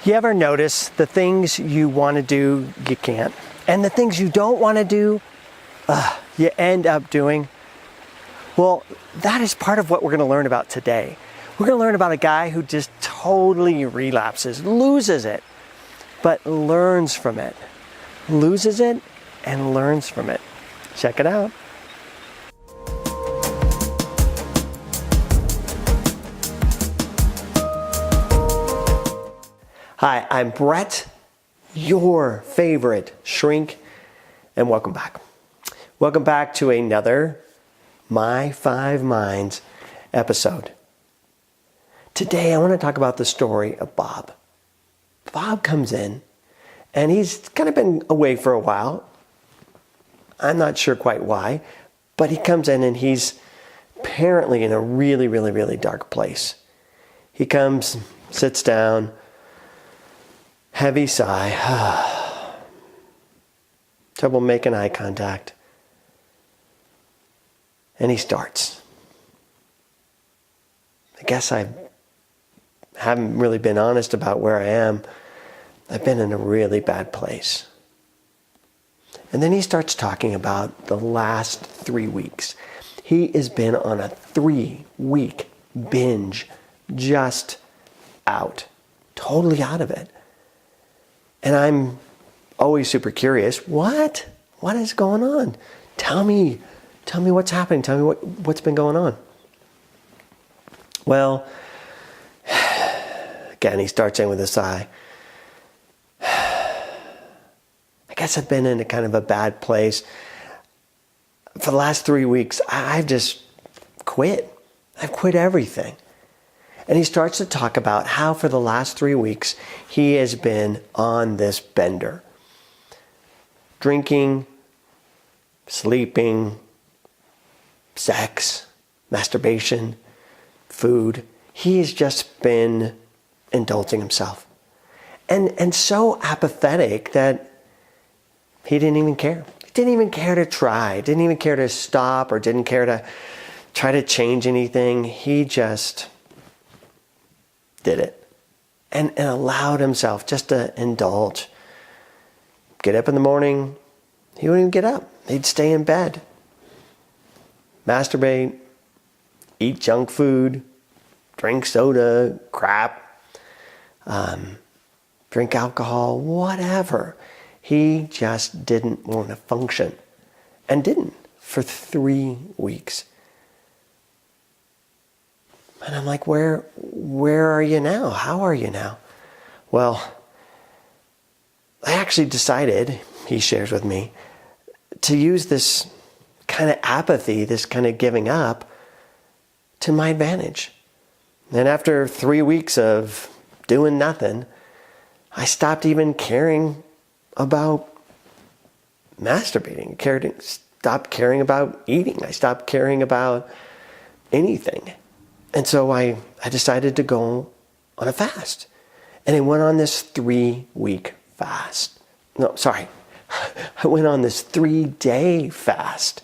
You ever notice the things you want to do, you can't? And the things you don't want to do, you end up doing? Well, that is part of what we're going to learn about today. We're going to learn about a guy who just totally relapses, loses it, but learns from it. Loses it and learns from it. Check it out. Hi, I'm Brett, your favorite shrink, and welcome back. Welcome back to another My 5 Minds episode. Today I want to talk about the story of Bob. Bob comes in, and he's kind of been away for a while. I'm not sure quite why, but he comes in and he's apparently in a really dark place. He comes, sits down, heavy sigh, trouble making eye contact, and he starts. I guess I haven't really been honest about where I am. I've been in a really bad place. And then he starts talking about the last 3 weeks. He has been on a 3-week binge, just out, totally out of it. And I'm always super curious. What is going on? Tell me what's happening. Tell me what's been going on. Well, again, he starts in with a sigh. I guess I've been in a kind of a bad place. For the last 3 weeks, I've just quit. I've quit everything. And he starts to talk about how for the last 3 weeks, he has been on this bender. Drinking, sleeping, sex, masturbation, food. He's just been indulging himself. And so apathetic that he didn't even care. He didn't even care to try. Didn't even care to stop or didn't care to try to change anything. He just did it and allowed himself just to indulge. Get up in the morning, he wouldn't even get up. He'd stay in bed. Masturbate, eat junk food, drink soda, crap, drink alcohol, whatever. He just didn't want to function and didn't for 3 weeks. And I'm like, where are you now? How are you now? Well, I actually decided, he shares with me, to use this kind of apathy, this kind of giving up, to my advantage. And after 3 weeks of doing nothing, I stopped even caring about masturbating. Stopped caring about eating. I stopped caring about anything. And so I decided to go on a fast. And I went on this 3-week fast. No, sorry. I went on this 3-day fast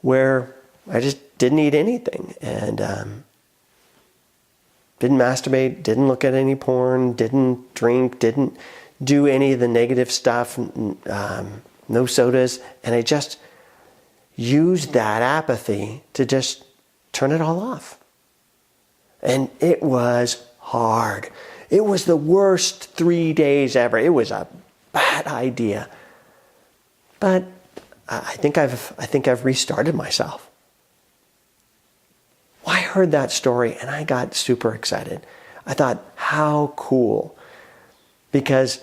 where I just didn't eat anything and didn't masturbate, didn't look at any porn, didn't drink, didn't do any of the negative stuff, no sodas. And I just used that apathy to just turn it all off. And it was hard. It was the worst 3 days ever. It was a bad idea. But I think I've restarted myself. Well, I heard that story and I got super excited. I thought, how cool. Because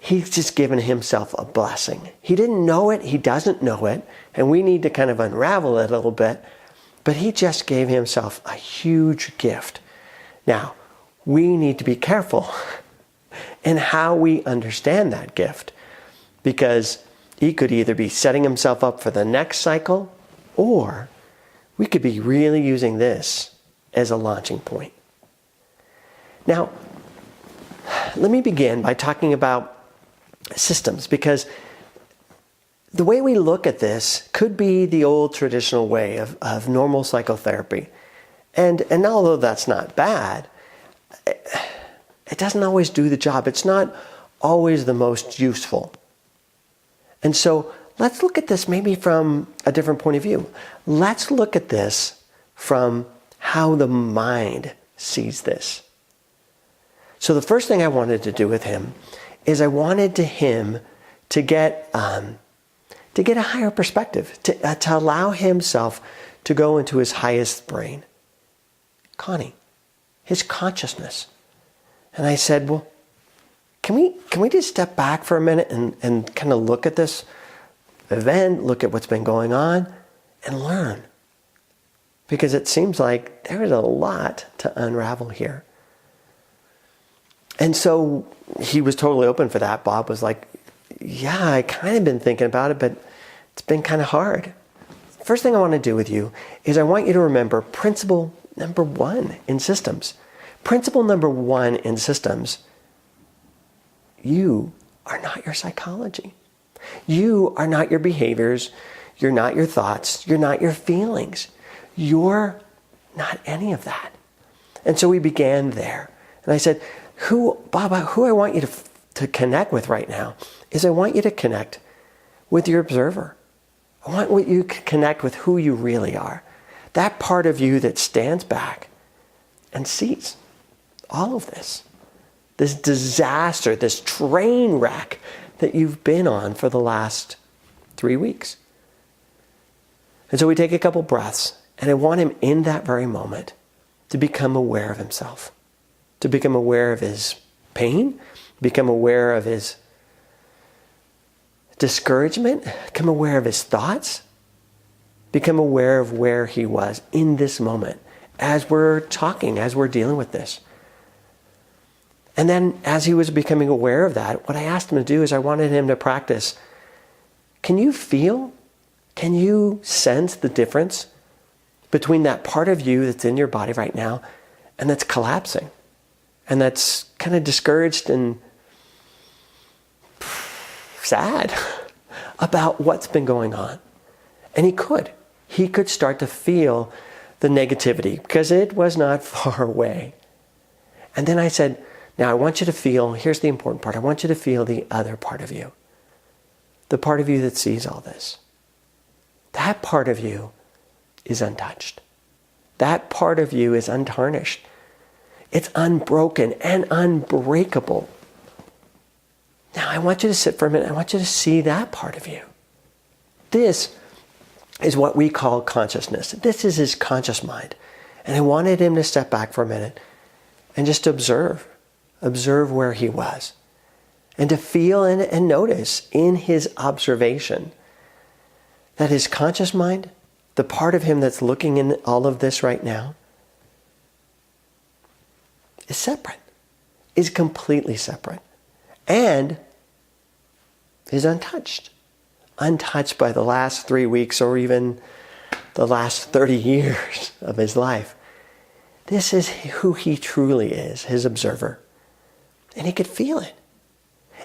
he's just given himself a blessing. He didn't know it. He doesn't know it. And we need to kind of unravel it a little bit. But he just gave himself a huge gift. Now, we need to be careful in how we understand that gift. Because he could either be setting himself up for the next cycle, or we could be really using this as a launching point. Now, let me begin by talking about systems, because the way we look at this could be the old traditional way of normal psychotherapy. And although that's not bad, It doesn't always do the job. It's not always the most useful. And so let's look at this maybe from a different point of view. Let's look at this from how the mind sees this. So the first thing I wanted to do with him is I wanted him to get a higher perspective, to allow himself to go into his highest brain, Connie, his consciousness. And I said, well, can we just step back for a minute and kind of look at this event, look at what's been going on, and learn? Because it seems like there is a lot to unravel here. And so he was totally open for that. Bob was like, yeah, I kind of been thinking about it, but it's been kind of hard. First thing I want to do with you is I want you to remember principle number 1 in systems. Principle number 1 in systems: you are not your psychology. You are not your behaviors. You're not your thoughts. You're not your feelings. You're not any of that. And so we began there. And I said, Bob, who I want you to connect with right now is I want you to connect with your observer. I want you to connect with who you really are. That part of you that stands back and sees all of this disaster, this train wreck that you've been on for the last 3 weeks. And so we take a couple breaths, and I want him in that very moment to become aware of himself, to become aware of his pain, become aware of his discouragement, become aware of his thoughts, become aware of where he was in this moment as we're talking, as we're dealing with this. And then as he was becoming aware of that, what I asked him to do is I wanted him to practice. Can you feel, can you sense the difference between that part of you that's in your body right now and that's collapsing and that's kind of discouraged and sad about what's been going on? And he could start to feel the negativity because it was not far away. And then I said, now I want you to feel, here's the important part, I want you to feel the other part of you. The part of you that sees all this. That part of you is untouched. That part of you is untarnished. It's unbroken and unbreakable. Now I want you to sit for a minute. I want you to see that part of you. This is what we call consciousness. This is his conscious mind. And I wanted him to step back for a minute and just observe where he was. And to feel and notice in his observation that his conscious mind, the part of him that's looking in all of this right now, is separate, is completely separate, and is untouched. Untouched by the last 3 weeks or even the last 30 years of his life. This is who he truly is, his observer. And he could feel it.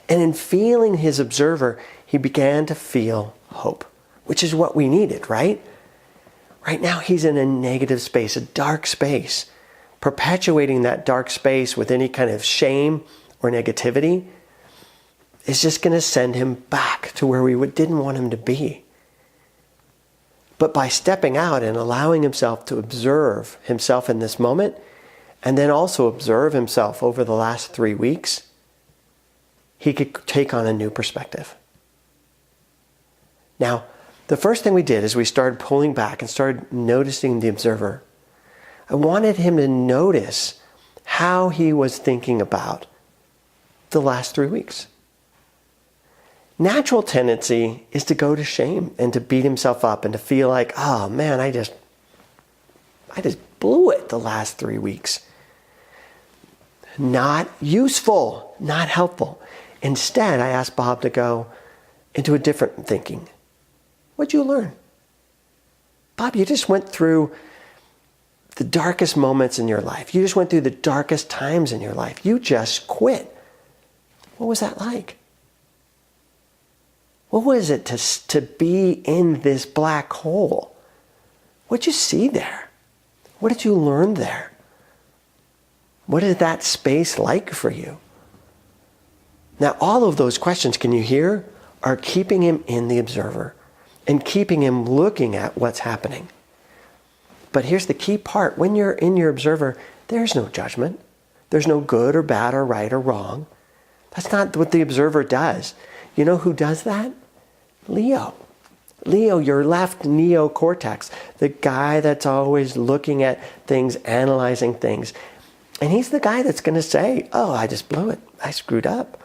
And in feeling his observer, he began to feel hope, which is what we needed, right? Right now he's in a negative space, a dark space. Perpetuating that dark space with any kind of shame or negativity is just going to send him back to where we didn't want him to be. But by stepping out and allowing himself to observe himself in this moment, and then also observe himself over the last 3 weeks, he could take on a new perspective. Now, the first thing we did is we started pulling back and started noticing the observer. I wanted him to notice how he was thinking about the last 3 weeks. Natural tendency is to go to shame and to beat himself up and to feel like, oh man, I just blew it the last 3 weeks. Not useful, not helpful. Instead, I asked Bob to go into a different thinking. What'd you learn? Bob, you just went through the darkest moments in your life. You just went through the darkest times in your life. You just quit. What was that like? What was it to be in this black hole? What did you see there? What did you learn there? What is that space like for you? Now, all of those questions, can you hear, are keeping him in the observer and keeping him looking at what's happening. But here's the key part. When you're in your observer, there's no judgment. There's no good or bad or right or wrong. That's not what the observer does. You know who does that? Leo. Leo, your left neocortex, the guy that's always looking at things, analyzing things. And he's the guy that's going to say, oh, I just blew it. I screwed up.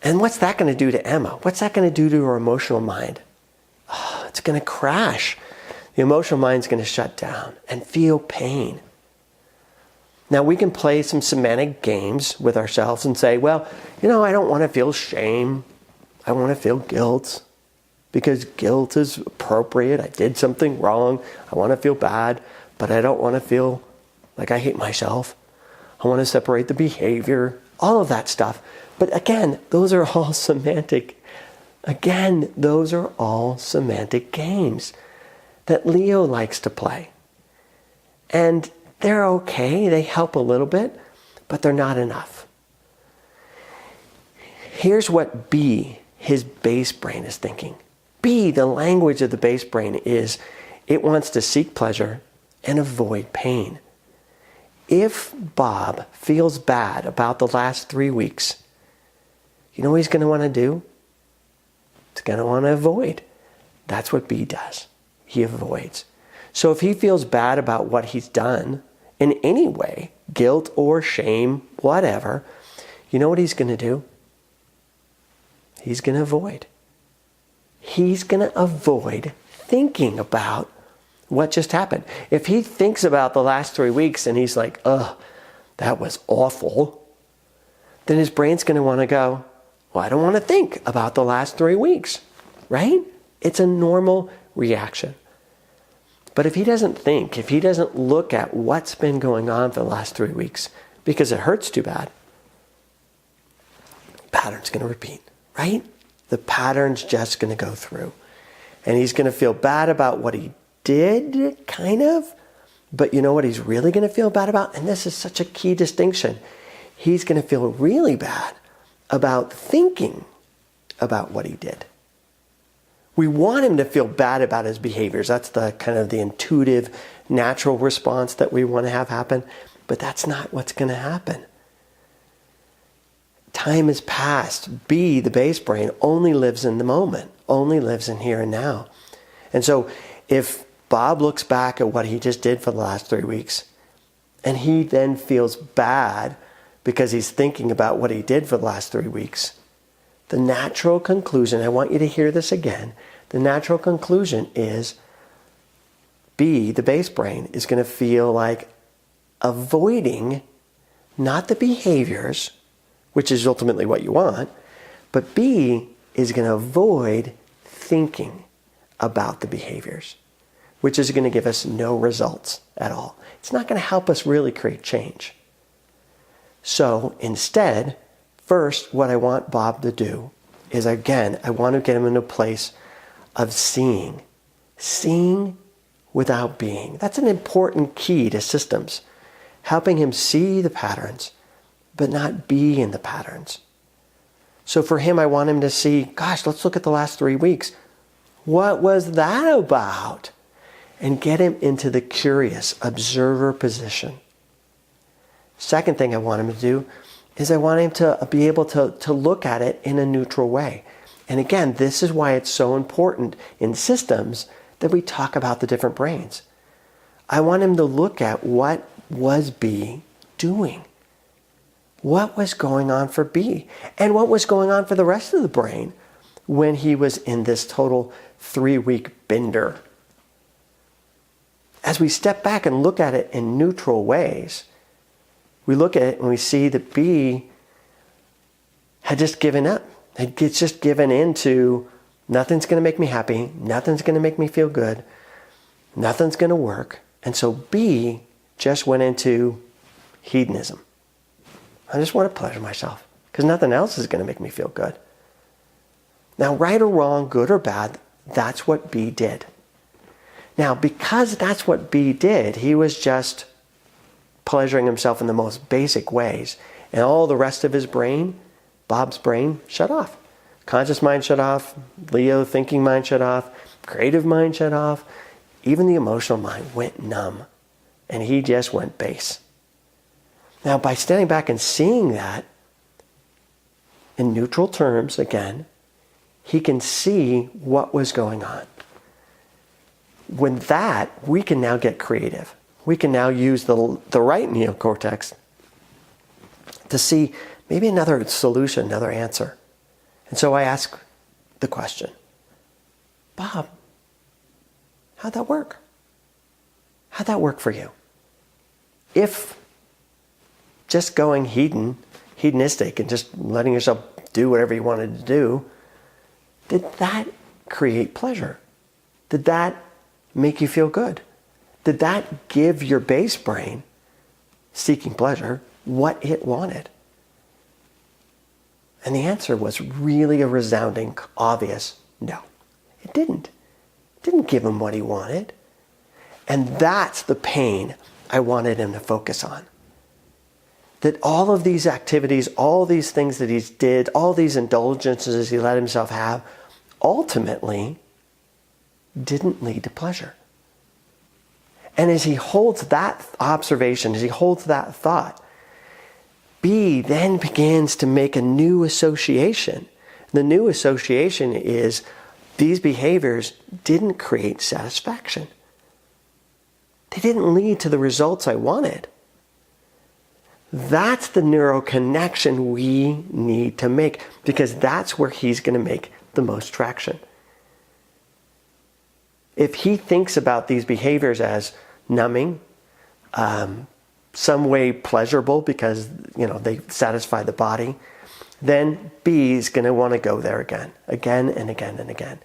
And what's that going to do to Emma? What's that going to do to her emotional mind? Oh, it's going to crash. The emotional mind's going to shut down and feel pain. Now, we can play some semantic games with ourselves and say, well, I don't want to feel shame. I want to feel guilt because guilt is appropriate. I did something wrong. I want to feel bad, but I don't want to feel like I hate myself. I want to separate the behavior, all of that stuff. But again, those are all semantic. Again, those are all semantic games that Leo likes to play. And they're okay. They help a little bit, but they're not enough. Here's what B, his base brain, is thinking. B, the language of the base brain is it wants to seek pleasure and avoid pain. If Bob feels bad about the last 3 weeks, you know what he's going to want to do? He's going to want to avoid. That's what B does. He avoids. So if he feels bad about what he's done in any way, guilt or shame, whatever, you know what he's going to do? He's going to avoid. He's going to avoid thinking about what just happened. If he thinks about the last 3 weeks and he's like, ugh, that was awful, then his brain's going to want to go, well, I don't want to think about the last 3 weeks, right? It's a normal reaction. But if he doesn't think, if he doesn't look at what's been going on for the last 3 weeks, because it hurts too bad, the pattern's going to repeat, right? The pattern's just going to go through. And he's going to feel bad about what he did, kind of. But you know what he's really going to feel bad about? And this is such a key distinction. He's going to feel really bad about thinking about what he did. We want him to feel bad about his behaviors. That's the kind of the intuitive, natural response that we want to have happen. But that's not what's going to happen. Time has passed. B, the base brain, only lives in the moment, only lives in here and now. And so if Bob looks back at what he just did for the last 3 weeks, and he then feels bad because he's thinking about what he did for the last 3 weeks, the natural conclusion, I want you to hear this again, the natural conclusion is B, the base brain, is going to feel like avoiding not the behaviors, which is ultimately what you want, but B is going to avoid thinking about the behaviors, which is going to give us no results at all. It's not going to help us really create change. So instead, first, what I want Bob to do is, again, I want to get him into a place of seeing. Seeing without being. That's an important key to systems. Helping him see the patterns, but not be in the patterns. So for him, I want him to see, gosh, let's look at the last 3 weeks. What was that about? And get him into the curious observer position. Second thing I want him to do is I want him to be able to look at it in a neutral way. And again, this is why it's so important in systems that we talk about the different brains. I want him to look at what was B doing. What was going on for B? And what was going on for the rest of the brain when he was in this total 3-week bender? As we step back and look at it in neutral ways, we look at it and we see that B had just given up. Had just given into nothing's going to make me happy, nothing's going to make me feel good, nothing's going to work. And so B just went into hedonism. I just want to pleasure myself because nothing else is going to make me feel good. Now, right or wrong, good or bad, that's what B did. Now, because that's what B did, he was just pleasuring himself in the most basic ways. And all the rest of his brain, Bob's brain, shut off. Conscious mind shut off, Leo thinking mind shut off, creative mind shut off. Even the emotional mind went numb. And he just went base. Now, by standing back and seeing that, in neutral terms, again, he can see what was going on. With that, we can now get creative. We can now use the right neocortex to see maybe another solution, another answer. And so I ask the question, Bob, how'd that work? How'd that work for you? If just going hedonistic and just letting yourself do whatever you wanted to do, did that create pleasure? Did that make you feel good? Did that give your base brain, seeking pleasure, what it wanted? And the answer was really a resounding, obvious no. It didn't. It didn't give him what he wanted. And that's the pain I wanted him to focus on. That all of these activities, all these things that he did, all these indulgences he let himself have, ultimately didn't lead to pleasure. And as he holds that observation, as he holds that thought, B then begins to make a new association. The new association is these behaviors didn't create satisfaction. They didn't lead to the results I wanted. That's the neural connection we need to make, because that's where he's going to make the most traction. If he thinks about these behaviors as numbing, some way pleasurable because they satisfy the body, then B is going to want to go there again and again and again.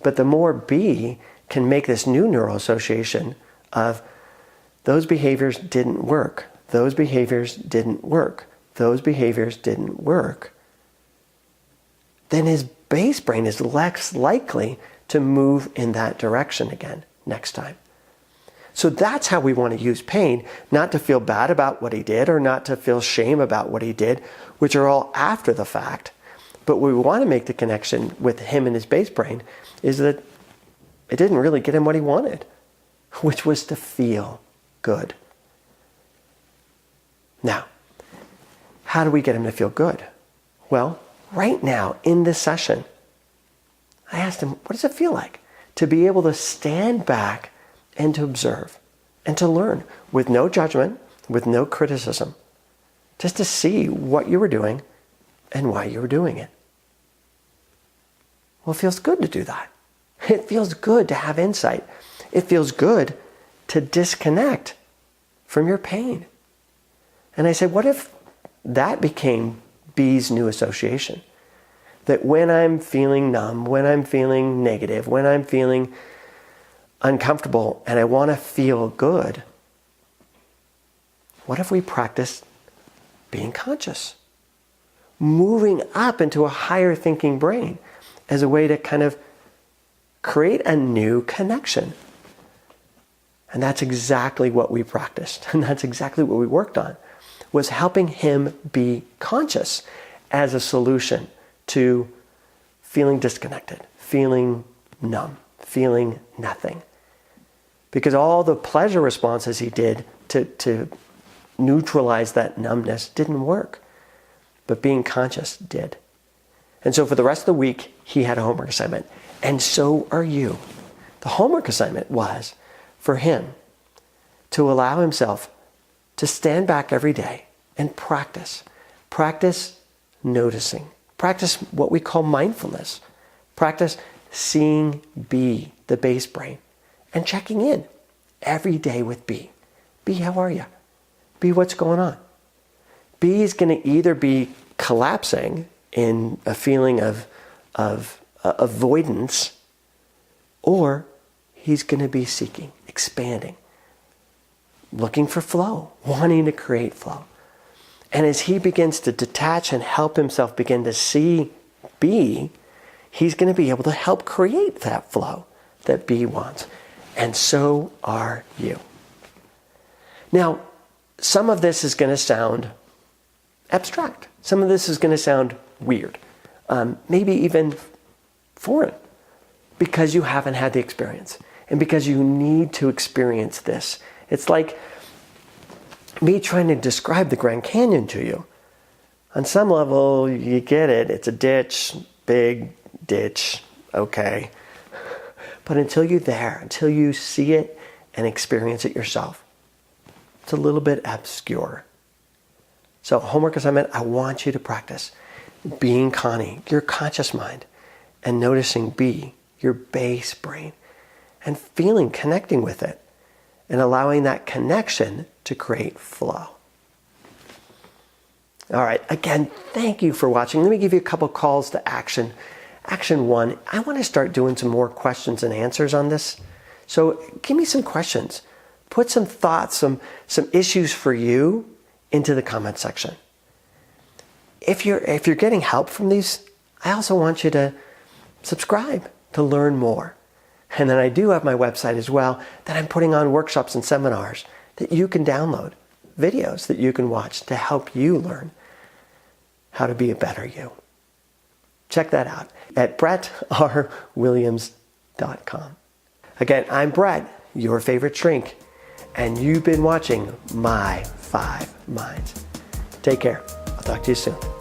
But the more B can make this new neural association of those behaviors didn't work, those behaviors didn't work, those behaviors didn't work, then his base brain is less likely to move in that direction again next time. So that's how we want to use pain, not to feel bad about what he did or not to feel shame about what he did, which are all after the fact. But we want to make the connection with him and his base brain is that it didn't really get him what he wanted, which was to feel good. Now, how do we get him to feel good? Well, right now in this session, I asked him, what does it feel like to be able to stand back and to observe and to learn with no judgment, with no criticism, just to see what you were doing and why you were doing it? Well, it feels good to do that. It feels good to have insight. It feels good to disconnect from your pain. And I said, what if that became B's new association? That when I'm feeling numb, when I'm feeling negative, when I'm feeling uncomfortable and I want to feel good, what if we practice being conscious? Moving up into a higher thinking brain as a way to kind of create a new connection. And that's exactly what we practiced. And that's exactly what we worked on, was helping him be conscious as a solution to feeling disconnected, feeling numb, feeling nothing. Because all the pleasure responses he did to neutralize that numbness didn't work. But being conscious did. And so for the rest of the week, he had a homework assignment. And so are you. The homework assignment was for him to allow himself to stand back every day and practice. Practice noticing. Practice what we call mindfulness. Practice seeing B, the base brain, and checking in every day with B. B, how are you? B, what's going on? B is going to either be collapsing in a feeling of avoidance, or he's going to be seeking, expanding, looking for flow, wanting to create flow. And as he begins to detach and help himself begin to see B, he's going to be able to help create that flow that B wants. And so are you. Now, some of this is going to sound abstract. Some of this is going to sound weird, maybe even foreign, because you haven't had the experience and because you need to experience this. It's like me trying to describe the Grand Canyon to you. On some level, you get it. It's a ditch, big ditch, okay. But until you're there, until you see it and experience it yourself, it's a little bit obscure. So homework assignment, I want you to practice being Connie, your conscious mind, and noticing B, your base brain, and feeling, connecting with it, and allowing that connection to create flow. All right, again, thank you for watching. Let me give you a couple calls to action. Action 1, I want to start doing some more questions and answers on this. So give me some questions. Put some thoughts, some issues for you into the comment section. If you're getting help from these, I also want you to subscribe to learn more. And then I do have my website as well that I'm putting on workshops and seminars that you can download, videos that you can watch to help you learn how to be a better you. Check that out at brettrwilliams.com. Again, I'm Brett, your favorite shrink, and you've been watching My 5 Minds. Take care. I'll talk to you soon.